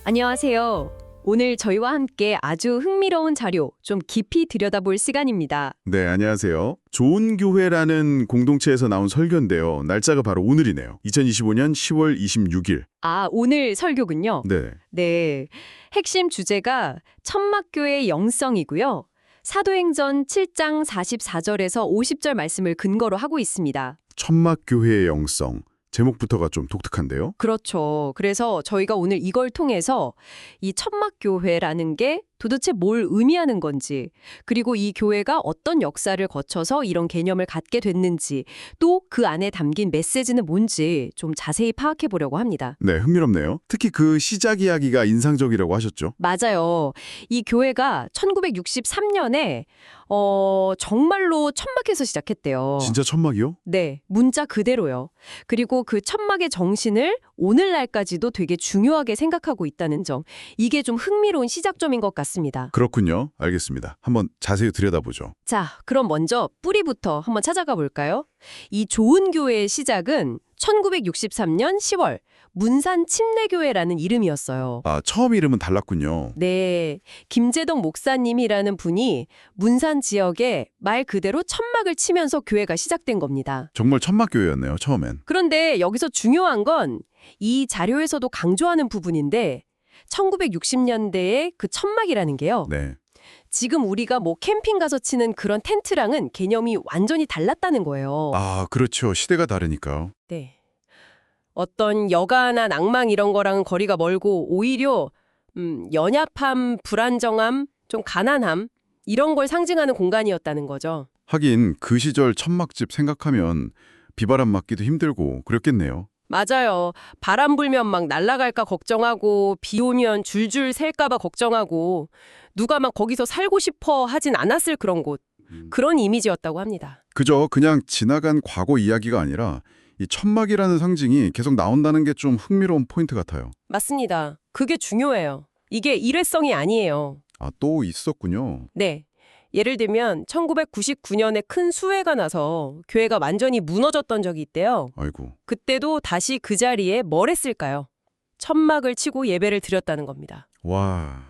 안녕하세요. 오늘 저희와 함께 아주 흥미로운 자료 좀 깊이 들여다볼 시간입니다. 네, 안녕하세요. 좋은 교회라는 공동체에서 나온 설교인데요. 날짜가 바로 오늘이네요. 2025년 10월 26일. 아, 오늘 설교군요. 네. 네. 핵심 주제가 천막교회의 영성이고요. 사도행전 7장 44절에서 50절 말씀을 근거로 하고 있습니다. 천막교회의 영성. 제목부터가 좀 독특한데요. 그렇죠. 그래서 저희가 오늘 이걸 통해서 이 천막교회라는 게 도대체 뭘 의미하는 건지, 그리고 이 교회가 어떤 역사를 거쳐서 이런 개념을 갖게 됐는지, 또 그 안에 담긴 메시지는 뭔지 좀 자세히 파악해 보려고 합니다. 네, 흥미롭네요. 특히 그 시작 이야기가 인상적이라고 하셨죠. 맞아요. 이 교회가 1963년에 정말로 천막에서 시작했대요. 진짜 천막이요? 네, 문자 그대로요. 그리고 그 천막의 정신을 오늘날까지도 되게 중요하게 생각하고 있다는 점, 이게 좀 흥미로운 시작점인 것 같습니다. 그렇군요. 알겠습니다. 한번 자세히 들여다보죠. 자, 그럼 먼저 뿌리부터 한번 찾아가 볼까요? 이 좋은 교회의 시작은 1963년 10월 문산 침례교회라는 이름이었어요. 아, 처음 이름은 달랐군요. 네, 김재덕 목사님이라는 분이 문산 지역에 말 그대로 천막을 치면서 교회가 시작된 겁니다. 정말 천막교회였네요, 처음엔. 그런데 여기서 중요한 건 이 자료에서도 강조하는 부분인데 1960년대의 그 천막이라는 게요. 네. 지금 우리가 뭐 캠핑 가서 치는 그런 텐트랑은 개념이 완전히 달랐다는 거예요. 아, 그렇죠. 시대가 다르니까요. 네. 어떤 여가나 낭망 이런 거랑은 거리가 멀고 오히려 연약함, 불안정함, 좀 가난함 이런 걸 상징하는 공간이었다는 거죠. 하긴 그 시절 천막집 생각하면 비바람 맞기도 힘들고 그랬겠네요. 맞아요. 바람 불면 막 날아갈까 걱정하고 비 오면 줄줄 셀까 봐 걱정하고 누가 막 거기서 살고 싶어 하진 않았을 그런 곳. 그런 이미지였다고 합니다. 그저 그냥 지나간 과거 이야기가 아니라 이 천막이라는 상징이 계속 나온다는 게 좀 흥미로운 포인트 같아요. 맞습니다. 그게 중요해요. 이게 일회성이 아니에요. 아, 또 있었군요. 네. 예를 들면 1999년에 큰 수해가 나서 교회가 완전히 무너졌던 적이 있대요. 아이고. 그때도 다시 그 자리에 뭘 했을까요? 천막을 치고 예배를 드렸다는 겁니다. 와,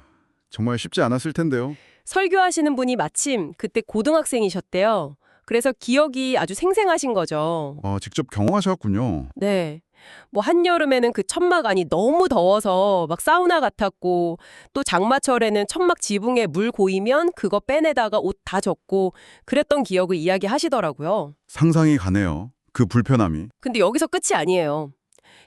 정말 쉽지 않았을 텐데요. 설교하시는 분이 마침 그때 고등학생이셨대요. 그래서 기억이 아주 생생하신 거죠. 직접 경험하셨군요. 네. 뭐 한여름에는 그 천막 안이 너무 더워서 막 사우나 같았고 또 장마철에는 천막 지붕에 물 고이면 그거 빼내다가 옷 다 젖고 그랬던 기억을 이야기하시더라고요. 상상이 가네요. 그 불편함이. 근데 여기서 끝이 아니에요.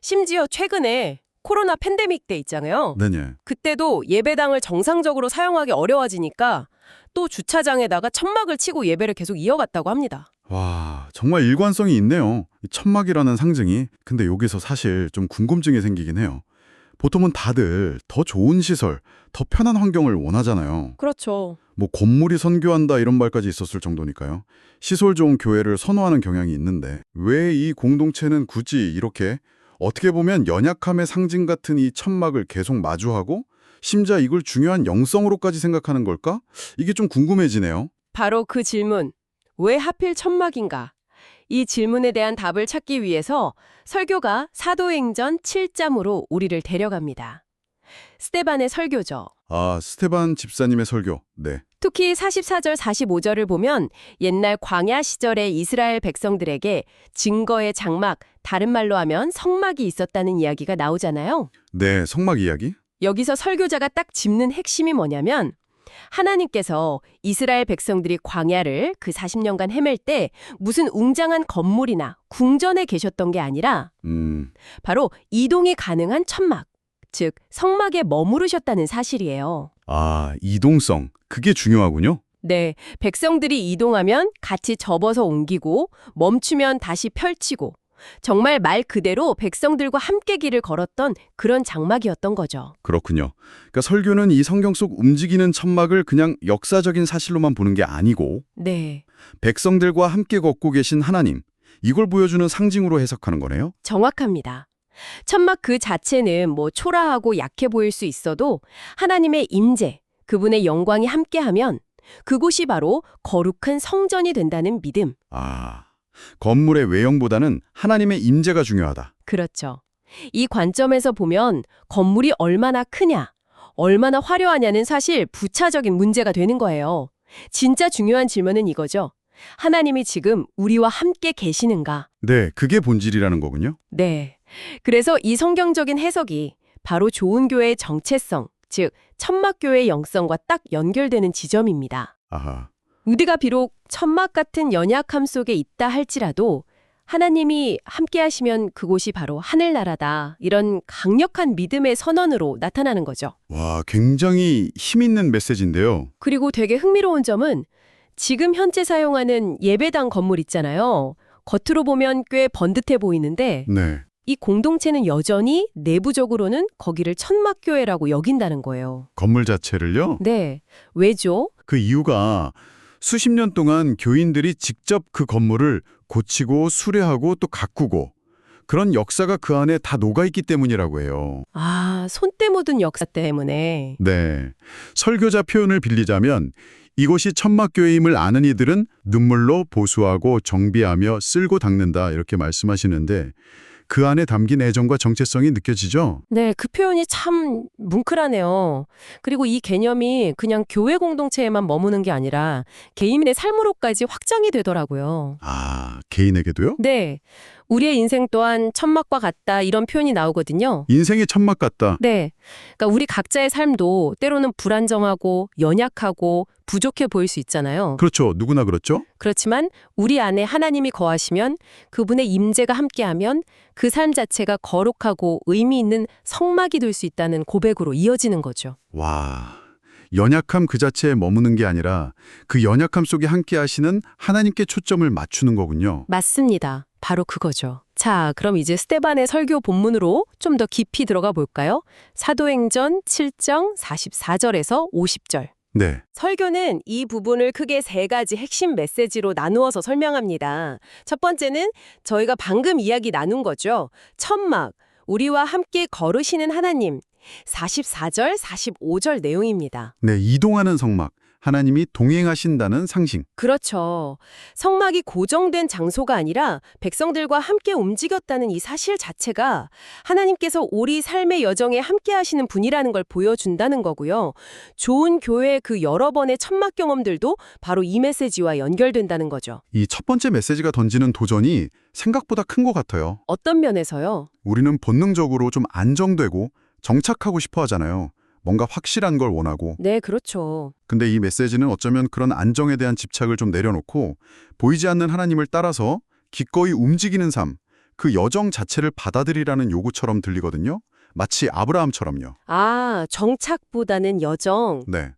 심지어 최근에 코로나 팬데믹 때 있잖아요. 네네. 그때도 예배당을 정상적으로 사용하기 어려워지니까 또 주차장에다가 천막을 치고 예배를 계속 이어갔다고 합니다. 와, 정말 일관성이 있네요. 이 천막이라는 상징이. 근데 여기서 사실 좀 궁금증이 생기긴 해요. 보통은 다들 더 좋은 시설, 더 편한 환경을 원하잖아요. 그렇죠. 뭐 건물이 선교한다 이런 말까지 있었을 정도니까요. 시설 좋은 교회를 선호하는 경향이 있는데 왜 이 공동체는 굳이 이렇게 어떻게 보면 연약함의 상징 같은 이 천막을 계속 마주하고 심지어 이걸 중요한 영성으로까지 생각하는 걸까? 이게 좀 궁금해지네요. 바로 그 질문. 왜 하필 천막인가? 이 질문에 대한 답을 찾기 위해서 설교가 사도행전 7장으로 우리를 데려갑니다. 스데반의 설교죠. 아, 스테반 집사님의 설교. 네. 특히 44절 45절을 보면 옛날 광야 시절의 이스라엘 백성들에게 증거의 장막, 다른 말로 하면 성막이 있었다는 이야기가 나오잖아요. 네, 성막 이야기? 여기서 설교자가 딱 짚는 핵심이 뭐냐면 하나님께서 이스라엘 백성들이 광야를 그 40년간 헤맬 때 무슨 웅장한 건물이나 궁전에 계셨던 게 아니라 바로 이동이 가능한 천막, 즉 성막에 머무르셨다는 사실이에요. 아, 이동성. 그게 중요하군요. 네, 백성들이 이동하면 같이 접어서 옮기고 멈추면 다시 펼치고 정말 말 그대로 백성들과 함께 길을 걸었던 그런 장막이었던 거죠. 그렇군요. 그러니까 설교는 이 성경 속 움직이는 천막을 그냥 역사적인 사실로만 보는 게 아니고 네, 백성들과 함께 걷고 계신 하나님, 이걸 보여주는 상징으로 해석하는 거네요. 정확합니다. 천막 그 자체는 뭐 초라하고 약해 보일 수 있어도 하나님의 임재, 그분의 영광이 함께하면 그곳이 바로 거룩한 성전이 된다는 믿음. 아, 건물의 외형보다는 하나님의 임재가 중요하다. 그렇죠. 이 관점에서 보면 건물이 얼마나 크냐, 얼마나 화려하냐는 사실 부차적인 문제가 되는 거예요. 진짜 중요한 질문은 이거죠. 하나님이 지금 우리와 함께 계시는가? 네, 그게 본질이라는 거군요. 네. 그래서 이 성경적인 해석이 바로 좋은 교회의 정체성, 즉 천막교회의 영성과 딱 연결되는 지점입니다. 아하. 우리가 비록 천막 같은 연약함 속에 있다 할지라도 하나님이 함께 하시면 그곳이 바로 하늘나라다. 이런 강력한 믿음의 선언으로 나타나는 거죠. 와, 굉장히 힘 있는 메시지인데요. 그리고 되게 흥미로운 점은 지금 현재 사용하는 예배당 건물 있잖아요. 겉으로 보면 꽤 번듯해 보이는데 네. 이 공동체는 여전히 내부적으로는 거기를 천막교회라고 여긴다는 거예요. 건물 자체를요? 네. 왜죠? 그 이유가 수십 년 동안 교인들이 직접 그 건물을 고치고 수리하고 또 가꾸고 그런 역사가 그 안에 다 녹아있기 때문이라고 해요. 아, 손때 묻은 역사 때문에. 네. 설교자 표현을 빌리자면 이곳이 천막교회임을 아는 이들은 눈물로 보수하고 정비하며 쓸고 닦는다 이렇게 말씀하시는데 그 안에 담긴 애정과 정체성이 느껴지죠? 네, 그 표현이 참 뭉클하네요. 그리고 이 개념이 그냥 교회 공동체에만 머무는 게 아니라 개인의 삶으로까지 확장이 되더라고요. 아, 개인에게도요? 네, 우리의 인생 또한 천막과 같다 이런 표현이 나오거든요. 인생이 천막 같다. 네, 그러니까 우리 각자의 삶도 때로는 불안정하고 연약하고 부족해 보일 수 있잖아요. 그렇죠. 누구나 그렇죠? 그렇지만 우리 안에 하나님이 거하시면 그분의 임재가 함께하면 그 삶 자체가 거룩하고 의미 있는 성막이 될 수 있다는 고백으로 이어지는 거죠. 와, 연약함 그 자체에 머무는 게 아니라 그 연약함 속에 함께 하시는 하나님께 초점을 맞추는 거군요. 맞습니다. 바로 그거죠. 자, 그럼 이제 스데반의 설교 본문으로 좀 더 깊이 들어가 볼까요? 사도행전 7장 44절에서 50절. 네. 설교는 이 부분을 크게 세 가지 핵심 메시지로 나누어서 설명합니다. 첫 번째는 저희가 방금 이야기 나눈 거죠. 천막, 우리와 함께 걸으시는 하나님. 44절, 45절 내용입니다. 네, 이동하는 성막. 하나님이 동행하신다는 상징. 그렇죠. 성막이 고정된 장소가 아니라 백성들과 함께 움직였다는 이 사실 자체가 하나님께서 우리 삶의 여정에 함께 하시는 분이라는 걸 보여준다는 거고요. 좋은 교회의 그 여러 번의 천막 경험들도 바로 이 메시지와 연결된다는 거죠. 이 첫 번째 메시지가 던지는 도전이 생각보다 큰 것 같아요. 어떤 면에서요? 우리는 본능적으로 좀 안정되고 정착하고 싶어 하잖아요. 뭔가 확실한 걸 원하고. 네, 그렇죠. 근데 이 메시지는 어쩌면 그런 안정에 대한 집착을 좀 내려놓고 보이지 않는 하나님을 따라서 기꺼이 움직이는 삶, 그 여정 자체를 받아들이라는 요구처럼 들리거든요. 마치 아브라함처럼요. 아, 정착보다는 여정. 네.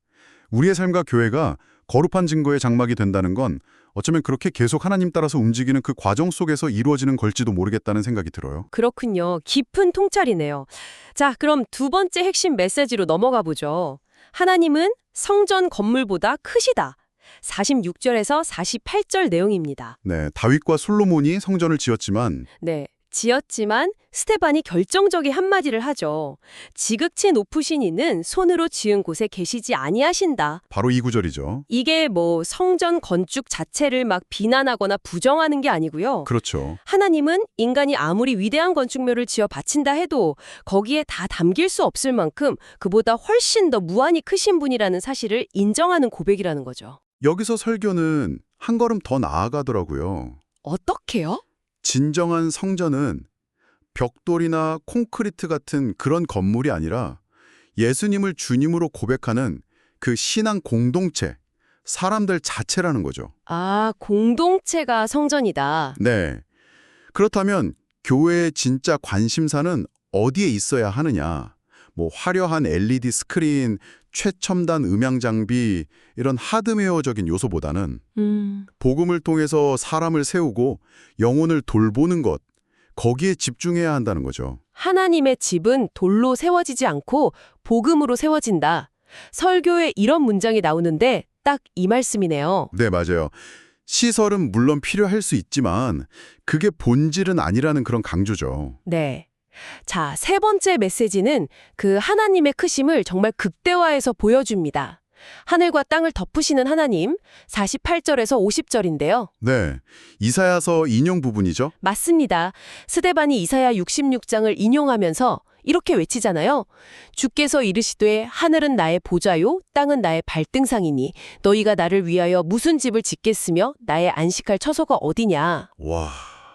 우리의 삶과 교회가 거룩한 증거의 장막이 된다는 건 어쩌면 그렇게 계속 하나님 따라서 움직이는 그 과정 속에서 이루어지는 걸지도 모르겠다는 생각이 들어요. 그렇군요. 깊은 통찰이네요. 자, 그럼 두 번째 핵심 메시지로 넘어가 보죠. 하나님은 성전 건물보다 크시다. 46절에서 48절 내용입니다. 네, 다윗과 솔로몬이 성전을 지었지만 네, 지었지만 스데반이 결정적인 한마디를 하죠. 지극히 높으신 이는 손으로 지은 곳에 계시지 아니하신다. 바로 이 구절이죠. 이게 뭐 성전 건축 자체를 막 비난하거나 부정하는 게 아니고요. 그렇죠. 하나님은 인간이 아무리 위대한 건축물을 지어 바친다 해도 거기에 다 담길 수 없을 만큼 그보다 훨씬 더 무한히 크신 분이라는 사실을 인정하는 고백이라는 거죠. 여기서 설교는 한 걸음 더 나아가더라고요. 어떻게요? 진정한 성전은 벽돌이나 콘크리트 같은 그런 건물이 아니라 예수님을 주님으로 고백하는 그 신앙 공동체, 사람들 자체라는 거죠. 아, 공동체가 성전이다. 네. 그렇다면 교회의 진짜 관심사는 어디에 있어야 하느냐? 뭐 화려한 LED 스크린, 최첨단 음향 장비 이런 하드웨어적인 요소보다는 복음을 통해서 사람을 세우고 영혼을 돌보는 것, 거기에 집중해야 한다는 거죠. 하나님의 집은 돌로 세워지지 않고 복음으로 세워진다. 설교에 이런 문장이 나오는데 딱 이 말씀이네요. 네, 맞아요. 시설은 물론 필요할 수 있지만 그게 본질은 아니라는 그런 강조죠. 네. 자, 세 번째 메시지는 그 하나님의 크심을 정말 극대화해서 보여줍니다. 하늘과 땅을 덮으시는 하나님, 48절에서 50절인데요. 네, 이사야서 인용 부분이죠. 맞습니다. 스데반이 이사야 66장을 인용하면서 이렇게 외치잖아요. 주께서 이르시되 하늘은 나의 보좌요 땅은 나의 발등상이니 너희가 나를 위하여 무슨 집을 짓겠으며 나의 안식할 처소가 어디냐. 와,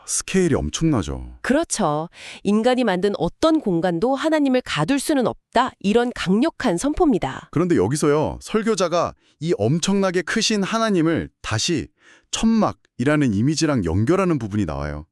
스케일이 엄청나죠. 그렇죠. 인간이 만든 어떤 공간도 하나님을 가둘 수는 없다. 이런 강력한 선포입니다. 그런데 여기서요, 설교자가 이 엄청나게 크신 하나님을 다시 천막이라는 이미지랑 연결하는 부분이 나와요.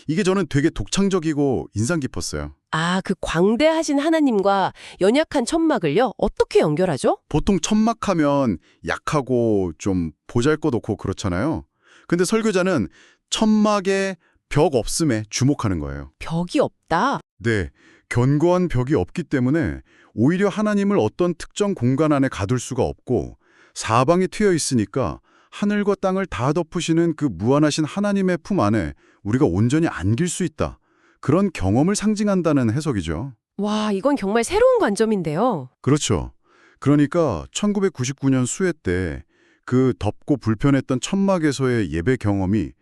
이게 저는 되게 독창적이고 인상 깊었어요. 아, 그 광대하신 하나님과 연약한 천막을요? 어떻게 연결하죠? 보통 천막하면 약하고 좀 보잘것없고 그렇잖아요. 근데 설교자는 천막에 벽 없음에 주목하는 거예요. 벽이 없다. 네, 견고한 벽이 없기 때문에 오히려 하나님을 어떤 특정 공간 안에 가둘 수가 없고 사방이 트여 있으니까 하늘과 땅을 다 덮으시는 그 무한하신 하나님의 품 안에 우리가 온전히 안길 수 있다. 그런 경험을 상징한다는 해석이죠. 와, 이건 정말 새로운 관점인데요. 그렇죠. 그러니까 1999년 수해 때 그 덥고 불편했던 천막에서의 예배 경험이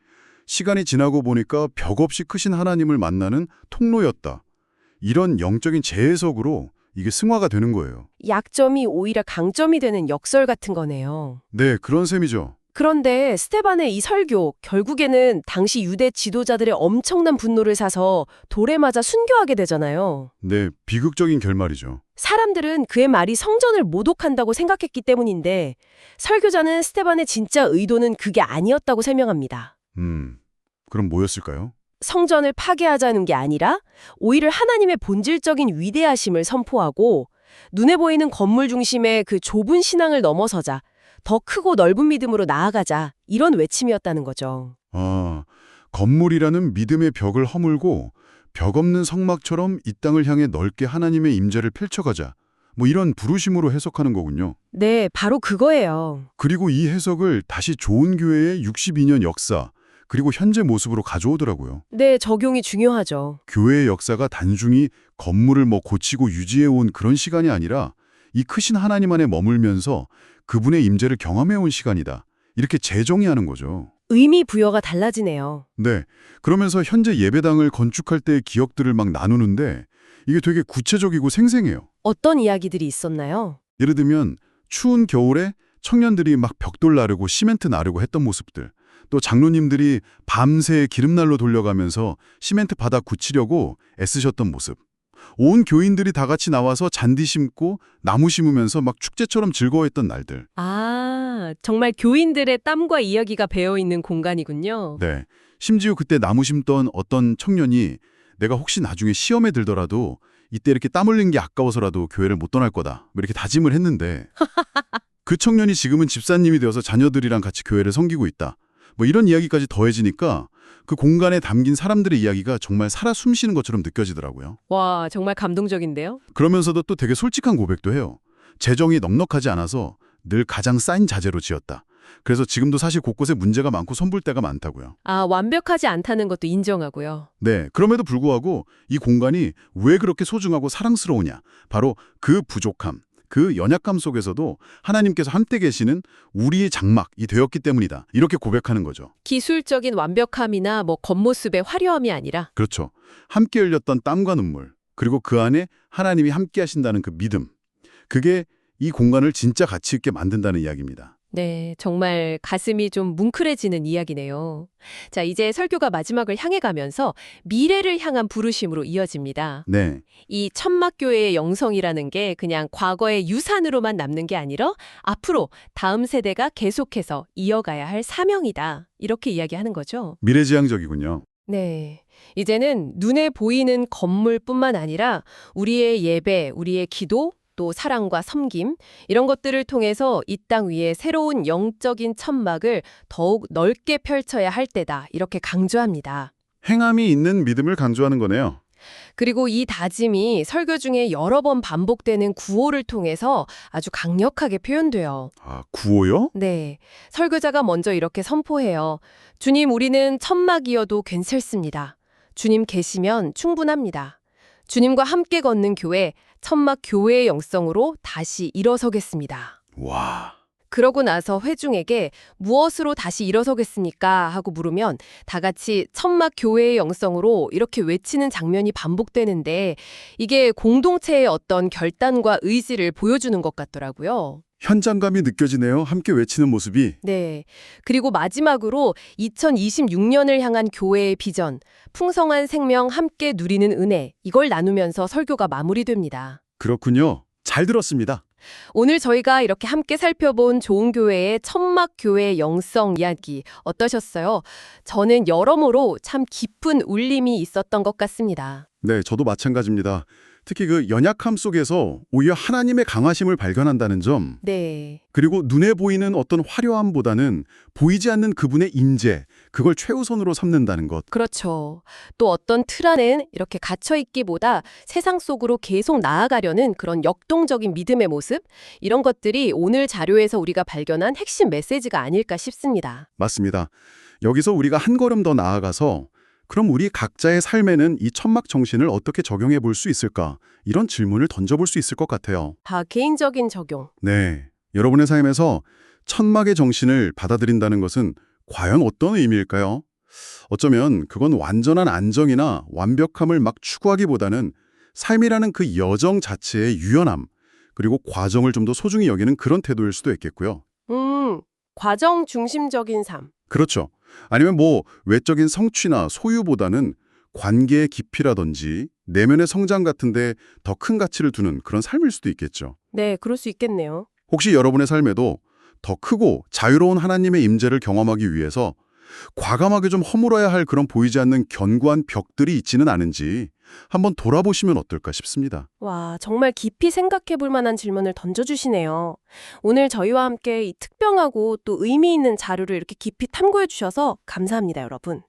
시간이 지나고 보니까 벽 없이 크신 하나님을 만나는 통로였다. 이런 영적인 재해석으로 이게 승화가 되는 거예요. 약점이 오히려 강점이 되는 역설 같은 거네요. 네, 그런 셈이죠. 그런데 스테반의 이 설교, 결국에는 당시 유대 지도자들의 엄청난 분노를 사서 돌에 맞아 순교하게 되잖아요. 네, 비극적인 결말이죠. 사람들은 그의 말이 성전을 모독한다고 생각했기 때문인데 설교자는 스테반의 진짜 의도는 그게 아니었다고 설명합니다. 그럼 뭐였을까요? 성전을 파괴하자는 게 아니라 오히려 하나님의 본질적인 위대하심을 선포하고 눈에 보이는 건물 중심의 그 좁은 신앙을 넘어서자 더 크고 넓은 믿음으로 나아가자 이런 외침이었다는 거죠. 아, 건물이라는 믿음의 벽을 허물고 벽 없는 성막처럼 이 땅을 향해 넓게 하나님의 임재를 펼쳐가자. 뭐 이런 부르심으로 해석하는 거군요. 네, 바로 그거예요. 그리고 이 해석을 다시 좋은 교회의 62년 역사, 그리고 현재 모습으로 가져오더라고요. 네, 적용이 중요하죠. 교회의 역사가 단순히 건물을 고치고 유지해온 그런 시간이 아니라 이 크신 하나님 안에 머물면서 그분의 임재를 경험해온 시간이다. 이렇게 재정의하는 거죠. 의미 부여가 달라지네요. 네, 그러면서 현재 예배당을 건축할 때의 기억들을 막 나누는데 이게 되게 구체적이고 생생해요. 어떤 이야기들이 있었나요? 예를 들면 추운 겨울에 청년들이 막 벽돌 나르고 시멘트 나르고 했던 모습들, 또 장로님들이 밤새 기름난로 돌려가면서 시멘트 바닥 굳히려고 애쓰셨던 모습, 온 교인들이 다 같이 나와서 잔디 심고 나무 심으면서 막 축제처럼 즐거워했던 날들. 아, 정말 교인들의 땀과 이야기가 배어있는 공간이군요. 네, 심지어 그때 나무 심던 어떤 청년이 내가 혹시 나중에 시험에 들더라도 이때 이렇게 땀 흘린 게 아까워서라도 교회를 못 떠날 거다. 뭐 이렇게 다짐을 했는데 그 청년이 지금은 집사님이 되어서 자녀들이랑 같이 교회를 섬기고 있다. 뭐 이런 이야기까지 더해지니까 그 공간에 담긴 사람들의 이야기가 정말 살아 숨쉬는 것처럼 느껴지더라고요. 와, 정말 감동적인데요? 그러면서도 또 되게 솔직한 고백도 해요. 재정이 넉넉하지 않아서 늘 가장 싼 자재로 지었다. 그래서 지금도 사실 곳곳에 문제가 많고 손볼 데가 많다고요. 아, 완벽하지 않다는 것도 인정하고요. 네, 그럼에도 불구하고 이 공간이 왜 그렇게 소중하고 사랑스러우냐. 바로 그 부족함, 그 연약함 속에서도 하나님께서 함께 계시는 우리의 장막이 되었기 때문이다. 이렇게 고백하는 거죠. 기술적인 완벽함이나 겉모습의 화려함이 아니라 그렇죠. 함께 흘렸던 땀과 눈물, 그리고 그 안에 하나님이 함께 하신다는 그 믿음. 그게 이 공간을 진짜 가치 있게 만든다는 이야기입니다. 네, 정말 가슴이 좀 뭉클해지는 이야기네요. 자, 이제 설교가 마지막을 향해 가면서 미래를 향한 부르심으로 이어집니다. 네, 이 천막교회의 영성이라는 게 그냥 과거의 유산으로만 남는 게 아니라 앞으로 다음 세대가 계속해서 이어가야 할 사명이다. 이렇게 이야기하는 거죠. 미래지향적이군요. 네. 이제는 눈에 보이는 건물뿐만 아니라 우리의 예배, 우리의 기도, 또 사랑과 섬김 이런 것들을 통해서 이 땅 위에 새로운 영적인 천막을 더욱 넓게 펼쳐야 할 때다. 이렇게 강조합니다. 행함이 있는 믿음을 강조하는 거네요. 그리고 이 다짐이 설교 중에 여러 번 반복되는 구호를 통해서 아주 강력하게 표현돼요. 아, 구호요? 네. 설교자가 먼저 이렇게 선포해요. 주님, 우리는 천막이어도 괜찮습니다. 주님 계시면 충분합니다. 주님과 함께 걷는 교회, 천막 교회의 영성으로 다시 일어서겠습니다. 와, 그러고 나서 회중에게 무엇으로 다시 일어서겠습니까? 하고 물으면 다 같이 천막 교회의 영성으로 이렇게 외치는 장면이 반복되는데 이게 공동체의 어떤 결단과 의지를 보여주는 것 같더라고요. 현장감이 느껴지네요. 함께 외치는 모습이. 네. 그리고 마지막으로 2026년을 향한 교회의 비전, 풍성한 생명 함께 누리는 은혜, 이걸 나누면서 설교가 마무리됩니다. 그렇군요. 잘 들었습니다. 오늘 저희가 이렇게 함께 살펴본 좋은 교회의 천막 교회의 영성 이야기 어떠셨어요? 저는 여러모로 참 깊은 울림이 있었던 것 같습니다. 네, 저도 마찬가지입니다. 특히 그 연약함 속에서 오히려 하나님의 강하심을 발견한다는 점, 네. 그리고 눈에 보이는 어떤 화려함보다는 보이지 않는 그분의 임재, 그걸 최우선으로 삼는다는 것. 그렇죠. 또 어떤 틀 안엔 이렇게 갇혀있기보다 세상 속으로 계속 나아가려는 그런 역동적인 믿음의 모습? 이런 것들이 오늘 자료에서 우리가 발견한 핵심 메시지가 아닐까 싶습니다. 맞습니다. 여기서 우리가 한 걸음 더 나아가서 그럼 우리 각자의 삶에는 이 천막 정신을 어떻게 적용해 볼 수 있을까? 이런 질문을 던져볼 수 있을 것 같아요. 다 개인적인 적용. 네, 여러분의 삶에서 천막의 정신을 받아들인다는 것은 과연 어떤 의미일까요? 어쩌면 그건 완전한 안정이나 완벽함을 막 추구하기보다는 삶이라는 그 여정 자체의 유연함, 그리고 과정을 좀 더 소중히 여기는 그런 태도일 수도 있겠고요. 과정 중심적인 삶. 그렇죠. 아니면 뭐 외적인 성취나 소유보다는 관계의 깊이라든지 내면의 성장 같은데 더 큰 가치를 두는 그런 삶일 수도 있겠죠. 네, 그럴 수 있겠네요. 혹시 여러분의 삶에도 더 크고 자유로운 하나님의 임재를 경험하기 위해서 과감하게 좀 허물어야 할 그런 보이지 않는 견고한 벽들이 있지는 않은지 한번 돌아보시면 어떨까 싶습니다. 와, 정말 깊이 생각해 볼 만한 질문을 던져주시네요. 오늘 저희와 함께 이 특별하고 또 의미 있는 자료를 이렇게 깊이 탐구해 주셔서 감사합니다, 여러분.